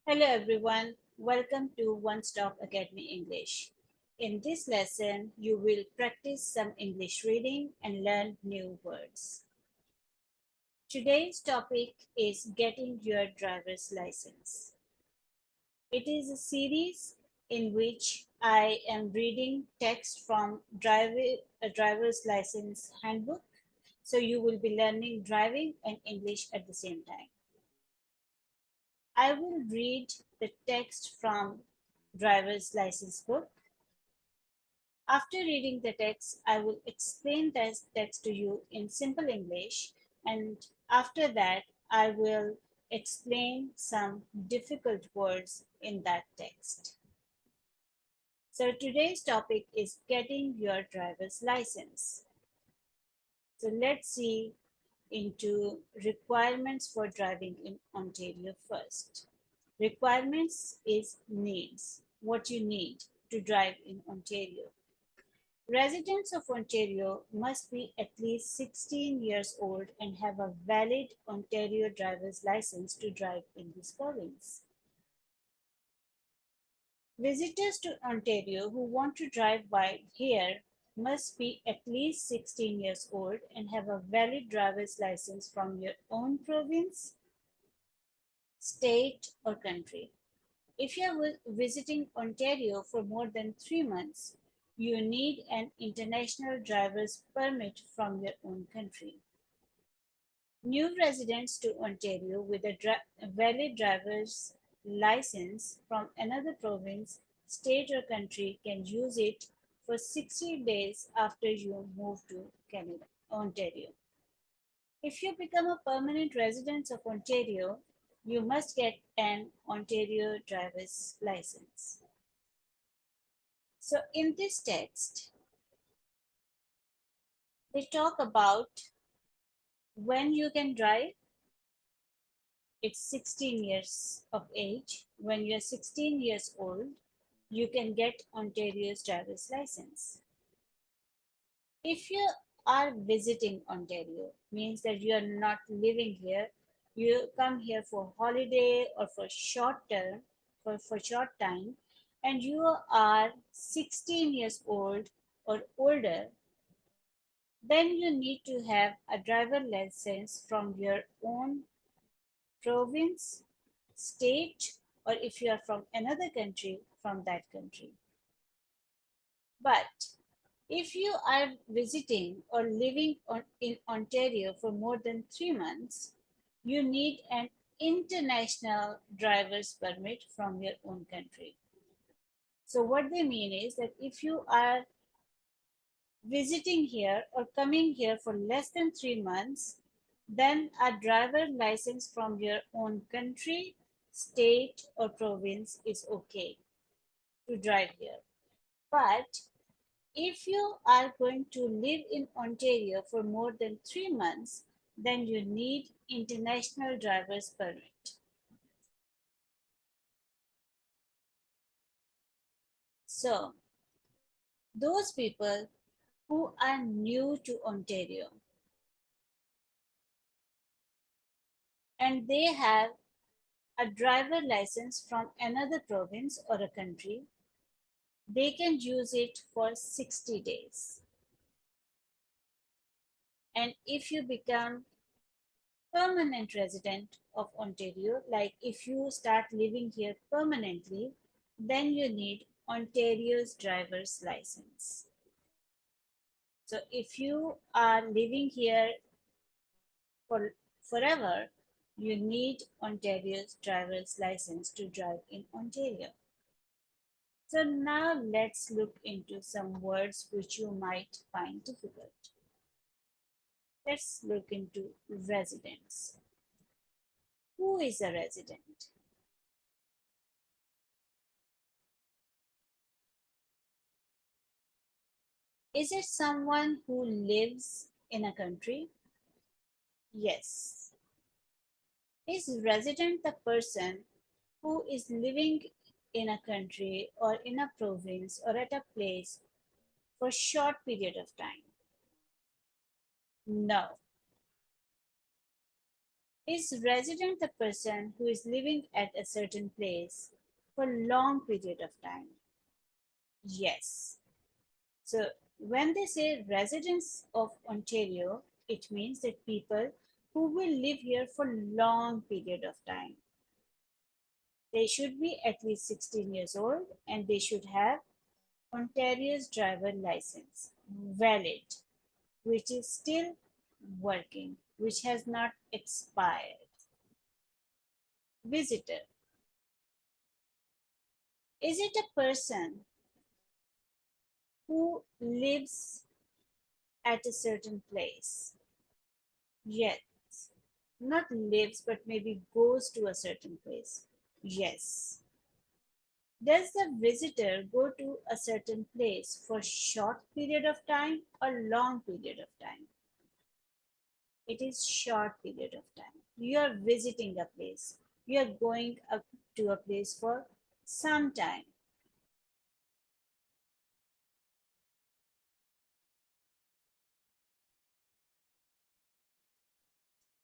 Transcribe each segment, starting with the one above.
Hello everyone, welcome to One Stop Academy English. In this lesson, you will practice some English reading and learn new words. Today's topic is getting your driver's license. It is a series in which I am reading text from a driver's license handbook. So you will be learning driving and English at the same time. I will read the text from driver's license book. After reading the text, I will explain this text to you in simple English, and after that, I will explain some difficult words in that text. So, today's topic is getting your driver's license. So, let's see into requirements for driving in Ontario first. Requirements is needs, what you need to drive in Ontario. Residents of Ontario must be at least 16 years old and have a valid Ontario driver's license to drive in this province. Visitors to Ontario who want to drive while here must be at least 16 years old and have a valid driver's license from your own province, state, or country. If you are visiting Ontario for more than 3 months, you need an international driver's permit from your own country. New residents to Ontario with a valid driver's license from another province, state, or country can use it for 60 days after you move to Canada, Ontario. If you become a permanent resident of Ontario, you must get an Ontario driver's license. So, in this text, they talk about when you can drive. It's 16 years of age. When you're 16 years old, you can get Ontario's driver's license. If you are visiting Ontario, means that you are not living here, you come here for holiday or for short term, for short time, and you are 16 years old or older, then you need to have a driver license from your own province, state, or if you are from another country, from that country. But if you are visiting or living in Ontario for more than 3 months, you need an international driver's permit from your own country. So, what they mean is that if you are visiting here or coming here for less than 3 months, then a driver license from your own country, state, or province is okay to drive here. But if you are going to live in Ontario for more than 3 months, then you need international driver's permit. So, those people who are new to Ontario and they have a driver license from another province or a country, they can use it for 60 days. And if you become permanent resident of Ontario, like if you start living here permanently, then you need Ontario's driver's license. So if you are living here for forever, you need Ontario's driver's license to drive in Ontario. So now let's look into some words which you might find difficult. Let's look into residence. Who is a resident? Is it someone who lives in a country? Yes. Is resident the person who is living in a country or in a province or at a place for a short period of time? No. Is resident the person who is living at a certain place for a long period of time? Yes. So when they say residents of Ontario, it means that people who will live here for long period of time. They should be at least 16 years old and they should have Ontario's driver license valid, which is still working, which has not expired. Visitor. Is it a person who lives at a certain place? Yes. Not lives, but maybe goes to a certain place. Yes. Does the visitor go to a certain place for short period of time or long period of time? It is short period of time. You are visiting a place. You are going up to a place for some time.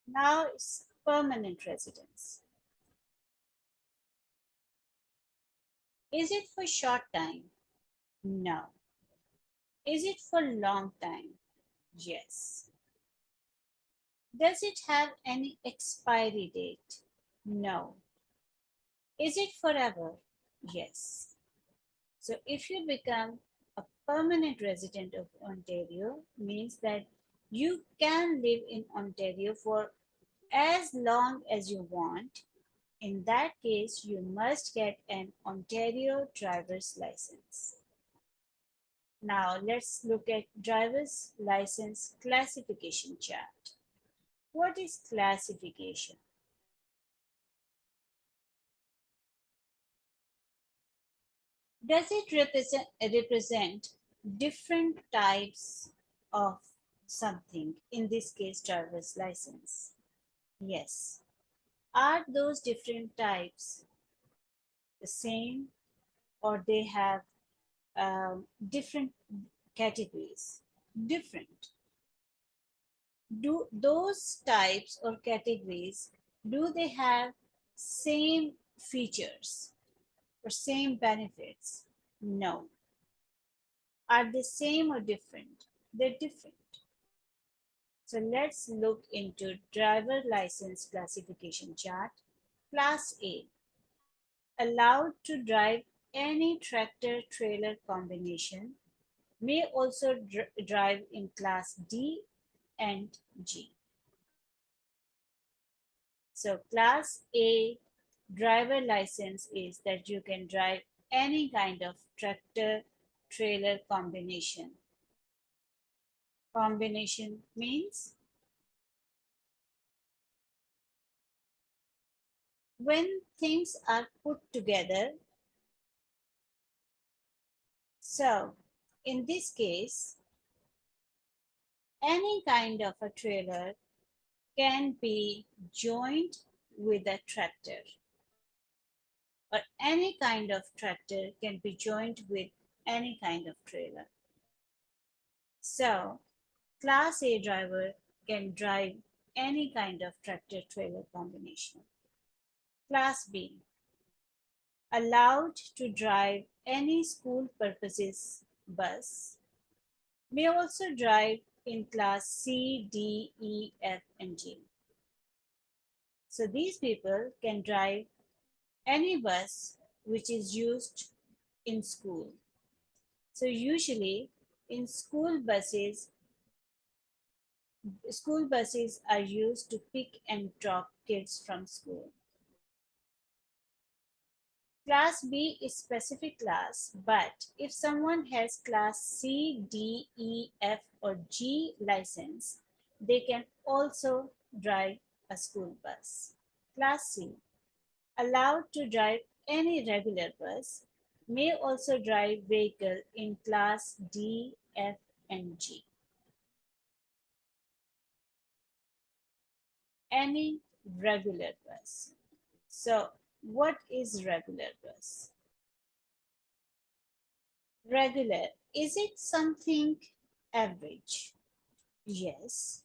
Now it's permanent residence. Is it for short time? No. Is it for long time? Yes. Does it have any expiry date? No. Is it forever? Yes. So if you become a permanent resident of Ontario, means that you can live in Ontario for as long as you want. In that case, you must get an Ontario driver's license. Now let's look at driver's license classification chart. What is classification? Does it represent different types of something, in this case driver's license? Yes. Are those different types the same, or they have different categories? Different. Do those types or categories, do they have same features or same benefits? No. Are they same or different? They're different. So let's look into driver license classification chart. Class A, allowed to drive any tractor trailer combination, may also drive in class D and G. So class A driver license is that you can drive any kind of tractor trailer combination. Combination means when things are put together. So in this case, any kind of a trailer can be joined with a tractor, or any kind of tractor can be joined with any kind of trailer. So class A driver can drive any kind of tractor trailer combination. Class B, allowed to drive any school purposes bus, may also drive in class C, D, E, F, and G. So these people can drive any bus which is used in school. So usually in school buses are used to pick and drop kids from school. Class B is specific class, but if someone has class C, D, E, F, or G license, they can also drive a school bus. Class C, allowed to drive any regular bus, may also drive vehicle in class D, F, and G. Any regular bus. So what is regular bus? Regular, is it something average? Yes.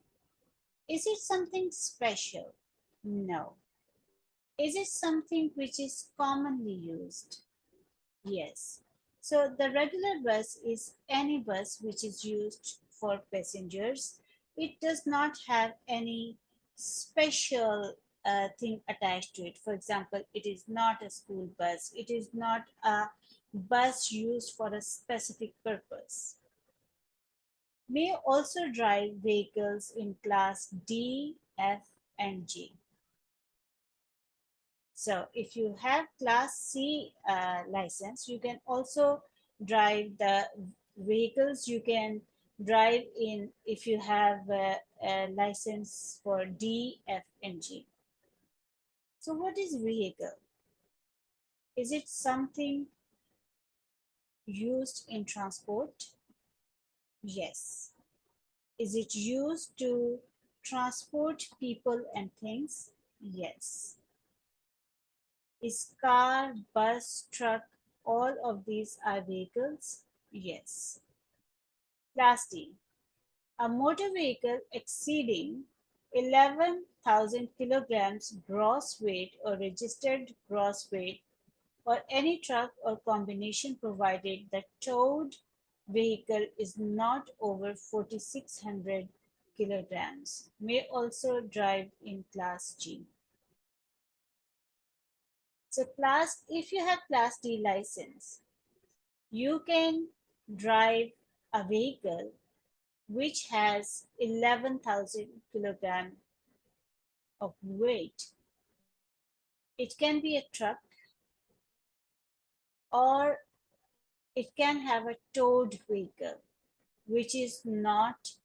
Is it something special? No. Is it something which is commonly used? Yes. So the regular bus is any bus which is used for passengers. It does not have any special thing attached to it. For example, it is not a school bus. It is not a bus used for a specific purpose. May also drive vehicles in class D, F, and G. So if you have class C license, you can also drive the vehicles you can drive in if you have a license for D, F, and G. So what is vehicle? Is it something used in transport? Yes. Is it used to transport people and things? Yes. Is car, bus, truck, all of these are vehicles? Yes. Class D. A motor vehicle exceeding 11,000 kilograms gross weight or registered gross weight, or any truck or combination provided the towed vehicle is not over 4,600 kilograms, may also drive in Class G. So if you have Class D license, you can drive a vehicle which has 11,000 kilogram of weight. It can be a truck or it can have a towed vehicle which is not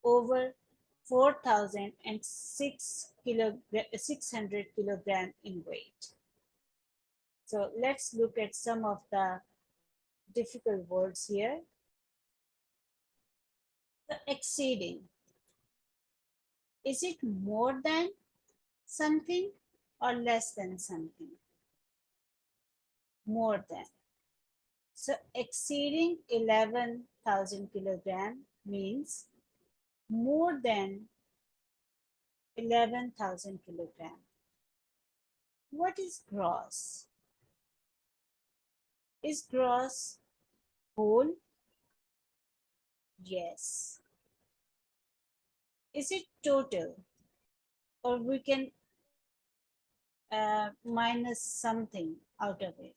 over 4,600 kilogram in weight. So let's look at some of the difficult words here. The exceeding. Is it more than something or less than something? More than. So exceeding 11,000 kilogram means more than 11,000 kilogram. What is gross? Is gross whole? Yes. Is it total? Or we can minus something out of it?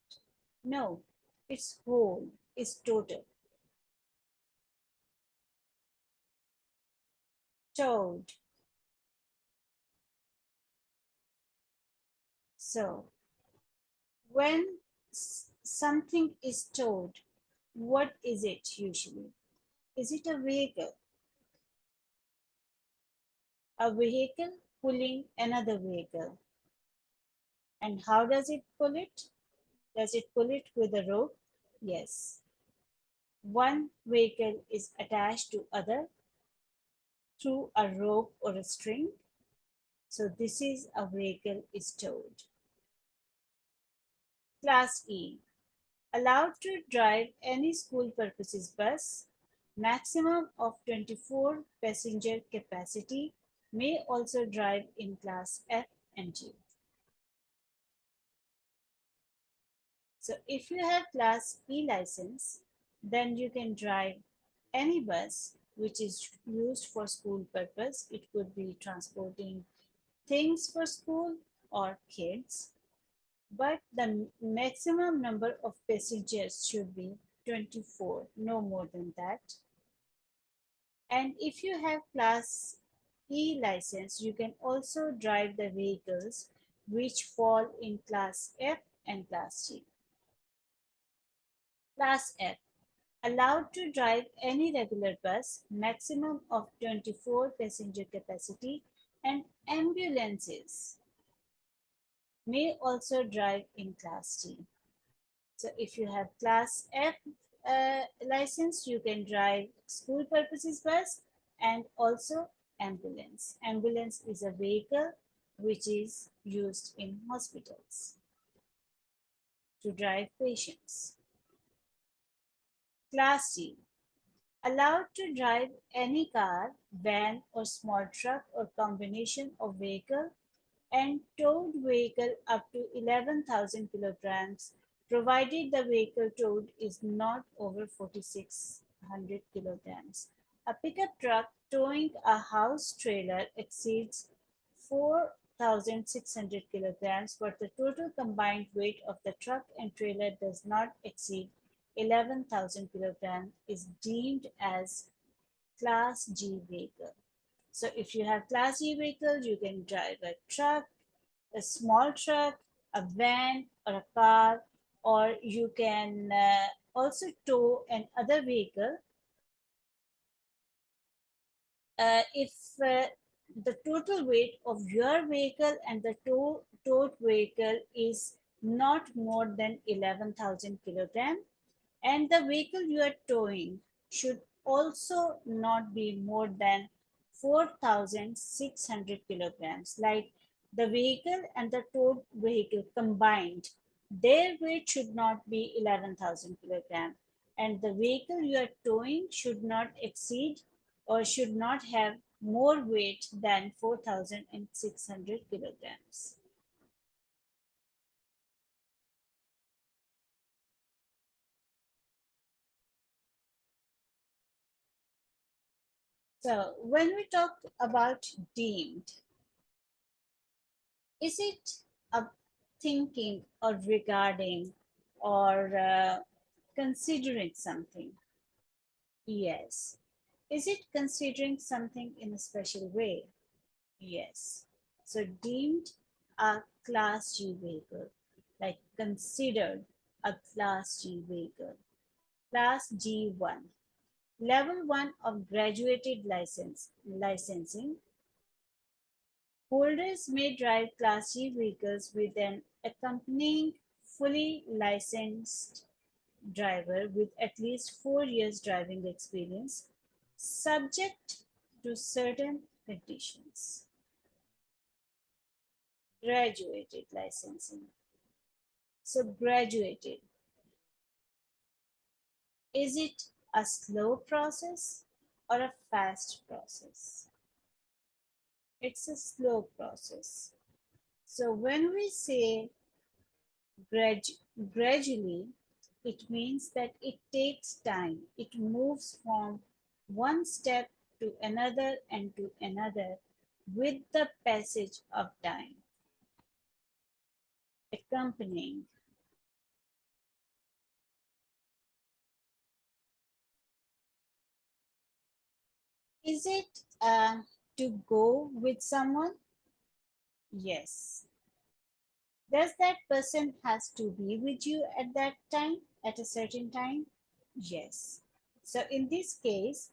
No, it's whole, it's total. Towed. So when something is towed, what is it usually? Is it a vehicle? A vehicle pulling another vehicle. And how does it pull it? Does it pull it with a rope? Yes. One vehicle is attached to other through a rope or a string. So this is a vehicle is towed. Class E. Allowed to drive any school purposes bus, maximum of 24 passenger capacity, may also drive in class F and G. So if you have class E license, then you can drive any bus which is used for school purpose. It could be transporting things for school or kids, but the maximum number of passengers should be 24, no more than that. And if you have class E license, you can also drive the vehicles which fall in class F and class G. Class F. Allowed to drive any regular bus, maximum of 24 passenger capacity, and ambulances may also drive in Class G. So if you have Class F license, you can drive school purposes bus and also ambulance. Ambulance is a vehicle which is used in hospitals to drive patients. Class G. Allowed to drive any car, van or small truck or combination of vehicle and towed vehicle up to 11,000 kilograms, provided the vehicle towed is not over 4,600 kilograms. A pickup truck towing a house trailer exceeds 4,600 kilograms, but the total combined weight of the truck and trailer does not exceed 11,000 kilograms is deemed as Class G vehicle. So if you have Class G vehicle, you can drive a truck, a small truck, a van, or a car, or you can also tow an other vehicle if the total weight of your vehicle and the towed vehicle is not more than 11,000 kilogram, and the vehicle you are towing should also not be more than 4,600 kilograms. Like the vehicle and the towed vehicle combined, their weight should not be 11,000 kilograms, and the vehicle you are towing should not exceed or should not have more weight than 4,600 kilograms. So, when we talk about deemed, is it a thinking or regarding or considering something? Yes. Is it considering something in a special way? Yes. So deemed a Class G vehicle, like considered a Class G vehicle. Class G1, Level 1 of graduated licensing. Holders may drive Class G vehicles with an accompanying fully licensed driver with at least 4 years driving experience, subject to certain conditions. Graduated licensing. So, graduated, is it a slow process or a fast process? It's a slow process. So, when we say grad- gradually, it means that it takes time. It moves from one step to another and to another with the passage of time. Accompanying. Is it to go with someone? Yes. Does that person has to be with you at that time, at a certain time? Yes. So in this case,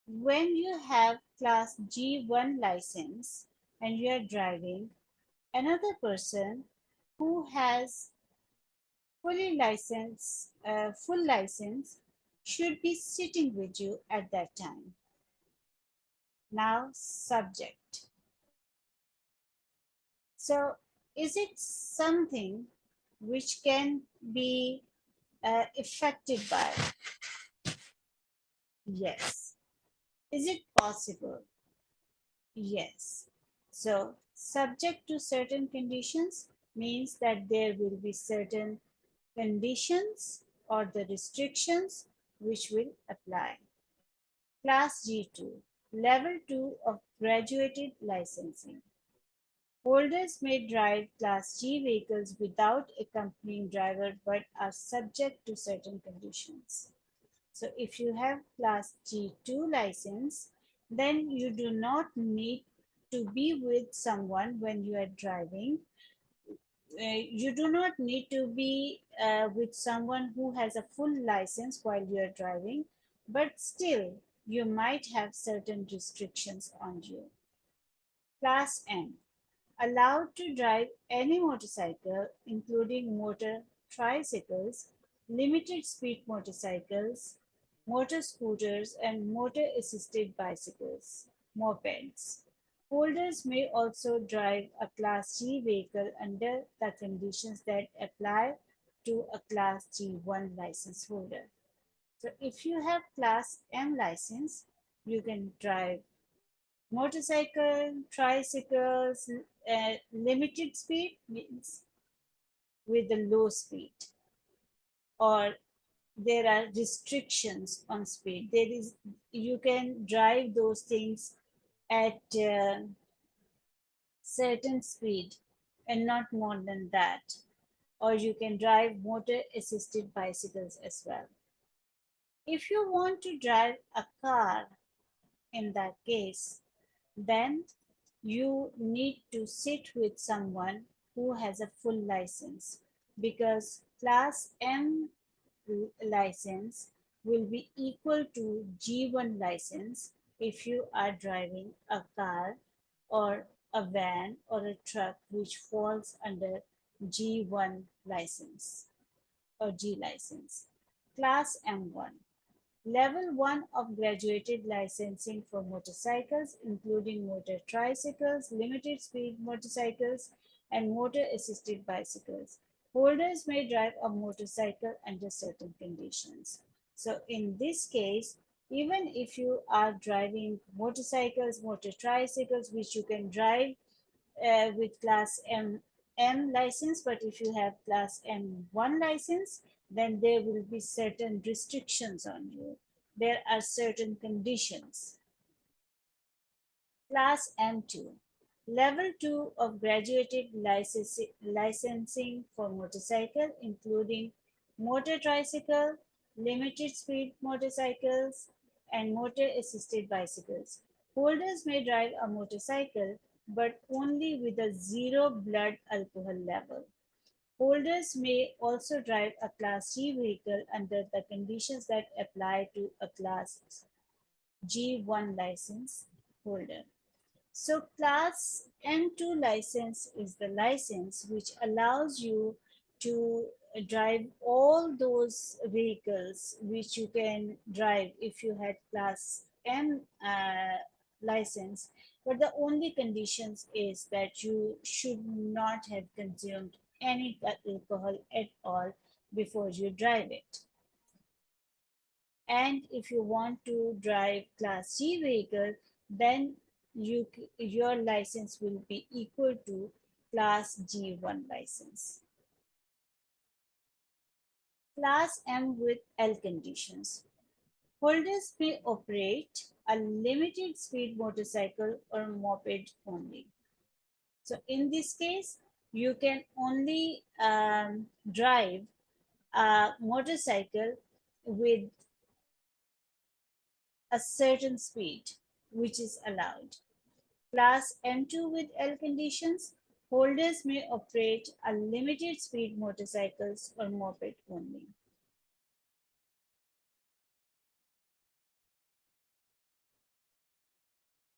when you have class G1 license and you are driving, another person who has full license should be sitting with you at that time. Now, subject. So, is it something which can be affected by? Yes. Is it possible? Yes. So, subject to certain conditions means that there will be certain conditions or the restrictions which will apply. Class G2, Level 2 of graduated licensing. Holders may drive Class G vehicles without accompanying driver but are subject to certain conditions. So if you have Class G2 license, then you do not need to be with someone when you are driving. You do not need to be with someone who has a full license while you are driving, but still you might have certain restrictions on you. Class M, allowed to drive any motorcycle, including motor tricycles, limited speed motorcycles, motor scooters, and motor assisted bicycles, mopeds. Holders may also drive a Class G vehicle under the conditions that apply to a Class G1 license holder. So if you have Class M license, you can drive motorcycle, tricycles, limited speed means with the low speed, or there are restrictions on speed. There is, you can drive those things at certain speed and not more than that, or you can drive motor assisted bicycles as well. If you want to drive a car, in that case, then you need to sit with someone who has a full license, because class M license will be equal to G1 license if you are driving a car or a van or a truck which falls under G1 license or G license. Class M1. Level 1 of graduated licensing for motorcycles, including motor tricycles, limited speed motorcycles, and motor assisted bicycles. Holders may drive a motorcycle under certain conditions. So, in this case, even if you are driving motorcycles, motor tricycles, which you can drive with class M license, but if you have class M1 license, then there will be certain restrictions on you. There are certain conditions. Class M2, level 2 of graduated licensing for motorcycle, including motor tricycle, limited speed motorcycles, and motor assisted bicycles. Holders may drive a motorcycle, but only with a zero blood alcohol level. Holders may also drive a Class G vehicle under the conditions that apply to a Class G1 license holder. So class M2 license is the license which allows you to drive all those vehicles which you can drive if you had class M license. But the only conditions is that you should not have consumed any alcohol at all before you drive it. And if you want to drive class C vehicle, then your license will be equal to class G1 license. Class M with L conditions. Holders may operate a limited speed motorcycle or moped only. So in this case, you can only drive a motorcycle with a certain speed which is allowed. Class M2 with L conditions, holders may operate a limited speed motorcycles or moped only.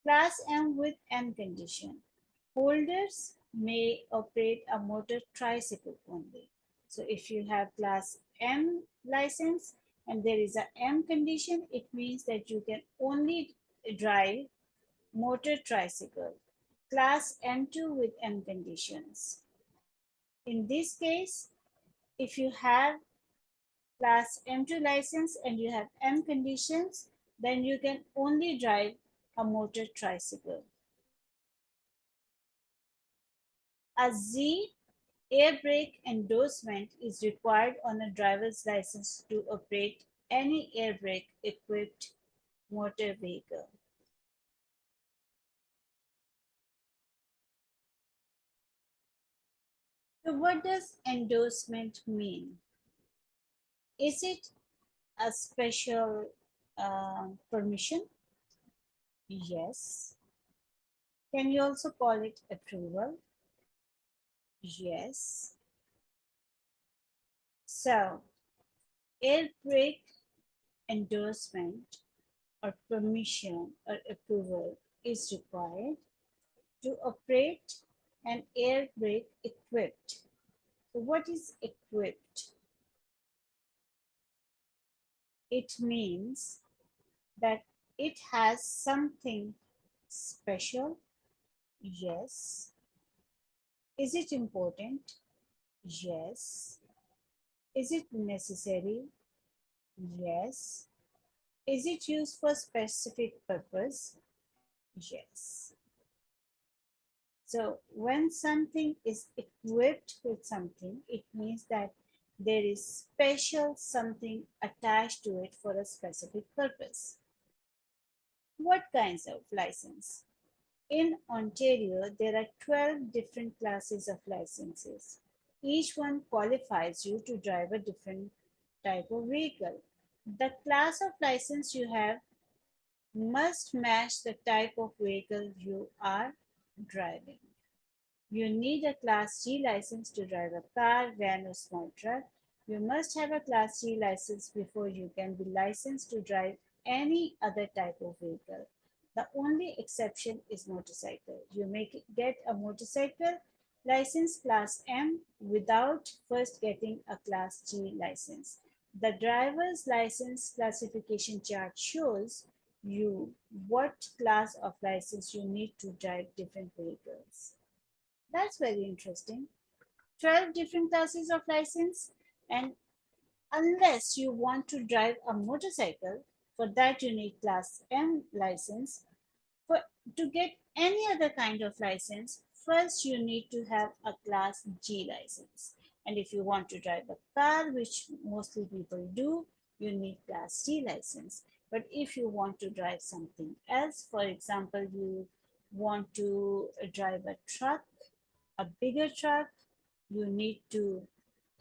Class M with M condition, holders may operate a motor tricycle only. So if you have class M license and there is a M condition, it means that you can only drive motor tricycle. Class M2 with M conditions. In this case, if you have class M2 license and you have M conditions, then you can only drive a motor tricycle. A Z air brake endorsement is required on a driver's license to operate any air brake equipped motor vehicle. So what does endorsement mean? Is it a special permission? Yes. Can you also call it approval? Yes. So, air brake endorsement or permission or approval is required to operate an air brake equipped. So, what is equipped? It means that it has something special. Yes. Is it important? Yes. Is it necessary? Yes. Is it used for specific purpose? Yes. So when something is equipped with something, it means that there is special something attached to it for a specific purpose. What kinds of license? In Ontario, there are 12 different classes of licenses. Each one qualifies you to drive a different type of vehicle. The class of license you have must match the type of vehicle you are driving. You need a Class G license to drive a car, van, or small truck. You must have a Class G license before you can be licensed to drive any other type of vehicle. The only exception is motorcycle. You may get a motorcycle license Class M without first getting a Class G license. The driver's license classification chart shows you what class of license you need to drive different vehicles. That's very interesting. 12 different classes of license, and unless you want to drive a motorcycle, for that you need Class M license. For to get any other kind of license, first you need to have a Class G license. And if you want to drive a car, which mostly people do, you need Class G license. But if you want to drive something else, for example, you want to drive a truck, a bigger truck, you need to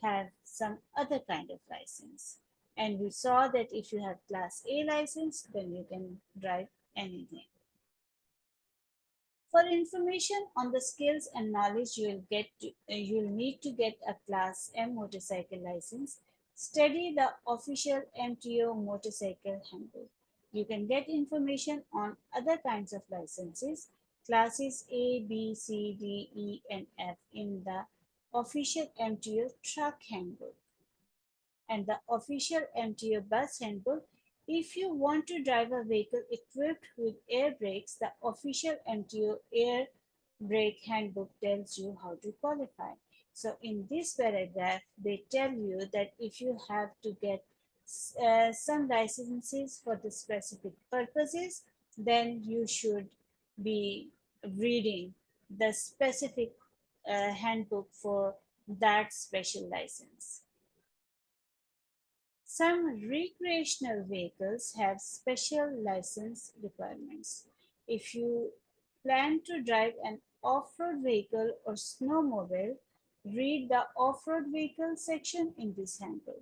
have some other kind of license. And we saw that if you have Class A license, then you can drive anything. For information on the skills and knowledge you'll need to get a Class M motorcycle license, study the official MTO motorcycle handbook. You can get information on other kinds of licenses, classes A, B, C, D, E, and F in the official MTO truck handbook and the official MTO bus handbook. If you want to drive a vehicle equipped with air brakes, the official MTO air brake handbook tells you how to qualify. So in this paragraph, they tell you that if you have to get some licenses for the specific purposes, then you should be reading the specific handbook for that special license. Some recreational vehicles have special license requirements. If you plan to drive an off-road vehicle or snowmobile, read the off-road vehicle section in this handbook.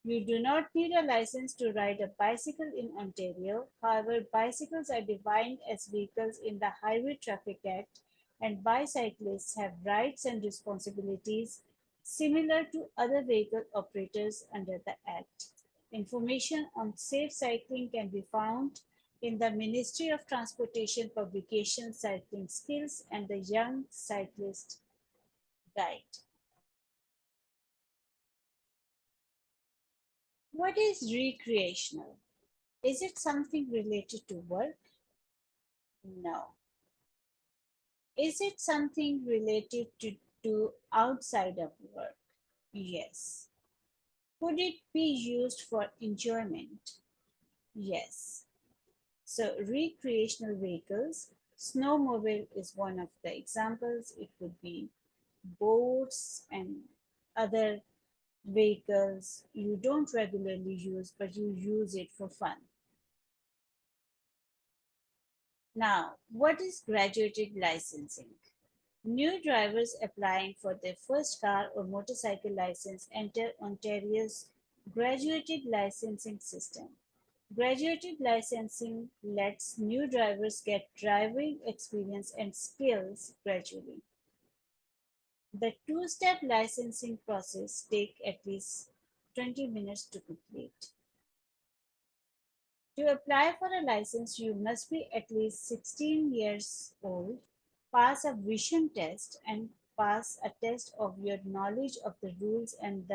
You do not need a license to ride a bicycle in Ontario. However, bicycles are defined as vehicles in the Highway Traffic Act, and bicyclists have rights and responsibilities similar to other vehicle operators under the Act. Information on safe cycling can be found in the Ministry of Transportation publication Cycling Skills and the Young Cyclist Guide. What is recreational? Is it something related to work? No. Is it something related to outside of work? Yes. Could it be used for enjoyment? Yes. So recreational vehicles, snowmobile is one of the examples. It could be boats and other vehicles you don't regularly use, but you use it for fun. Now, what is graduated licensing? New drivers applying for their first car or motorcycle license enter Ontario's graduated licensing system. Graduated licensing lets new drivers get driving experience and skills gradually. The two-step licensing process takes at least 20 minutes to complete. To apply for a license, you must be at least 16 years old, pass a vision test, and pass a test of your knowledge of the rules and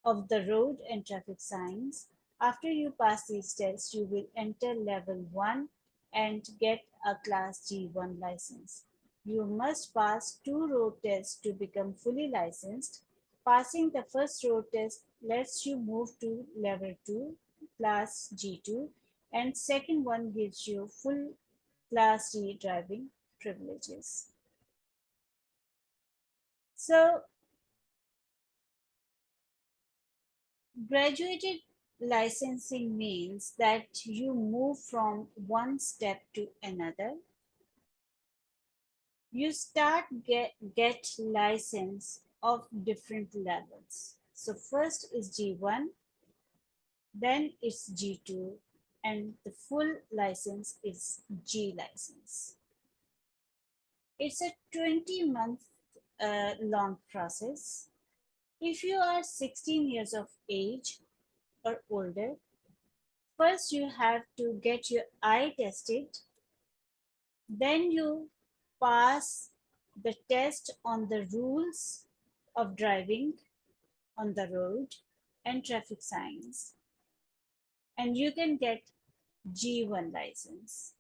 of the road and traffic signs. After you pass these tests, you will enter level 1 and get a Class G1 license. You must pass 2 road tests to become fully licensed. Passing the first road test lets you move to level 2, Class G2, and second one gives you full Class G driving. privileges. So, graduated licensing means that you move from one step to another. You start get license of different levels. So first is G1, then it's G2, and the full license is G license. It's a 20-month long process. If you are 16 years of age or older, first you have to get your eye tested, then you pass the test on the rules of driving on the road and traffic signs, and you can get G1 license.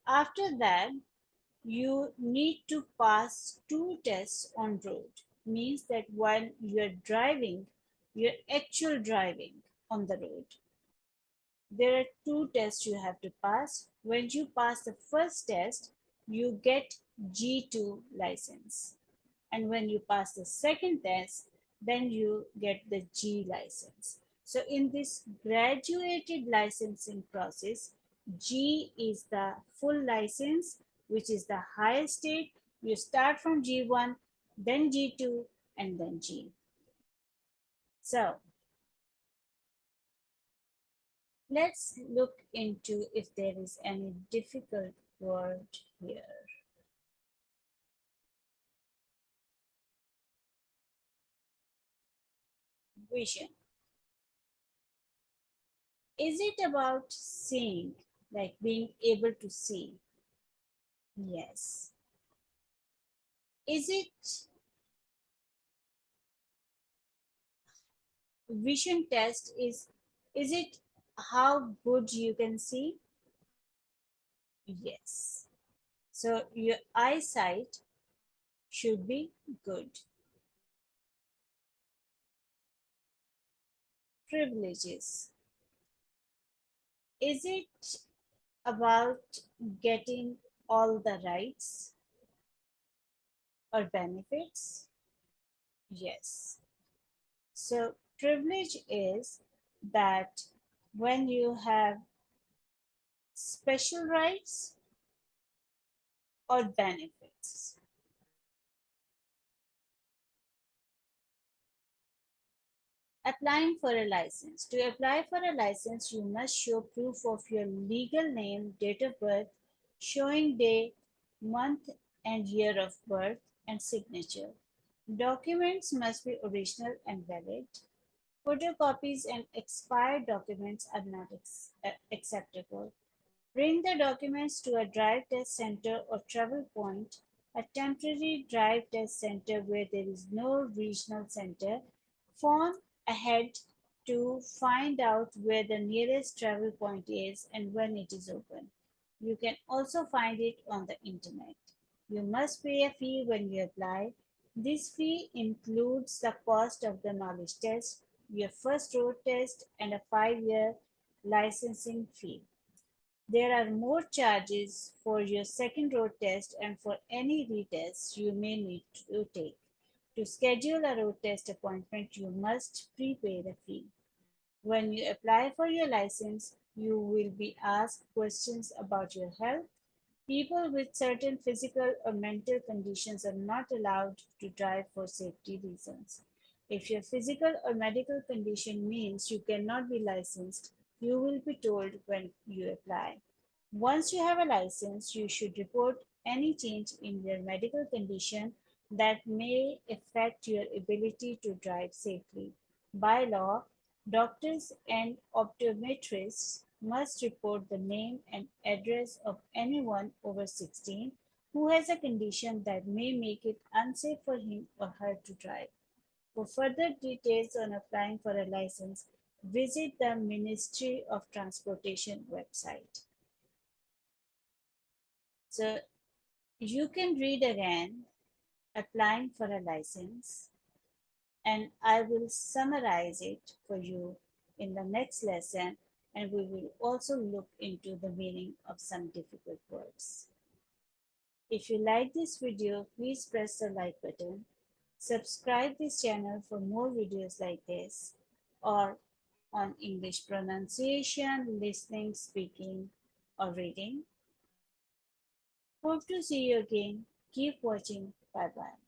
After that, you need to pass two tests on road. Means that while you're driving, your actual driving on the road, there are two tests you have to pass. When you pass the first test, you get G2 license. And when you pass the second test, then you get the G license. So in this graduated licensing process, G is the full license, which is the highest state. You start from G1, then G2, and then G. So let's look into if there is any difficult word here. Vision. Is it about seeing, like being able to see? Yes. Is it vision test? Is it how good you can see? Yes. So your eyesight should be good. Privileges. Is it about getting all the rights or benefits? Yes. So privilege is that when you have special rights or benefits. Applying for a license. To apply for a license, you must show proof of your legal name, date of birth, showing day, month, and year of birth, and signature. Documents must be original and valid. Photocopies and expired documents are not acceptable. Bring the documents to a drive test center or travel point, a temporary drive test center where there is no regional center. Phone ahead to find out where the nearest travel point is and when it is open. You can also find it on the internet. You must pay a fee when you apply. This fee includes the cost of the knowledge test, your first road test, and a 5-year licensing fee. There are more charges for your second road test and for any retests you may need to take. To schedule a road test appointment, you must prepay the fee. When you apply for your license, you will be asked questions about your health. People with certain physical or mental conditions are not allowed to drive for safety reasons. If your physical or medical condition means you cannot be licensed, you will be told when you apply. Once you have a license, you should report any change in your medical condition that may affect your ability to drive safely. By law, doctors and optometrists must report the name and address of anyone over 16 who has a condition that may make it unsafe for him or her to drive. For further details on applying for a license, visit the Ministry of Transportation website. So you can read again applying for a license, and I will summarize it for you in the next lesson and we will also look into the meaning of some difficult words. If you like this video, please press the like button. Subscribe this channel for more videos like this or on English pronunciation, listening, speaking, or reading. Hope to see you again. Keep watching. Bye bye.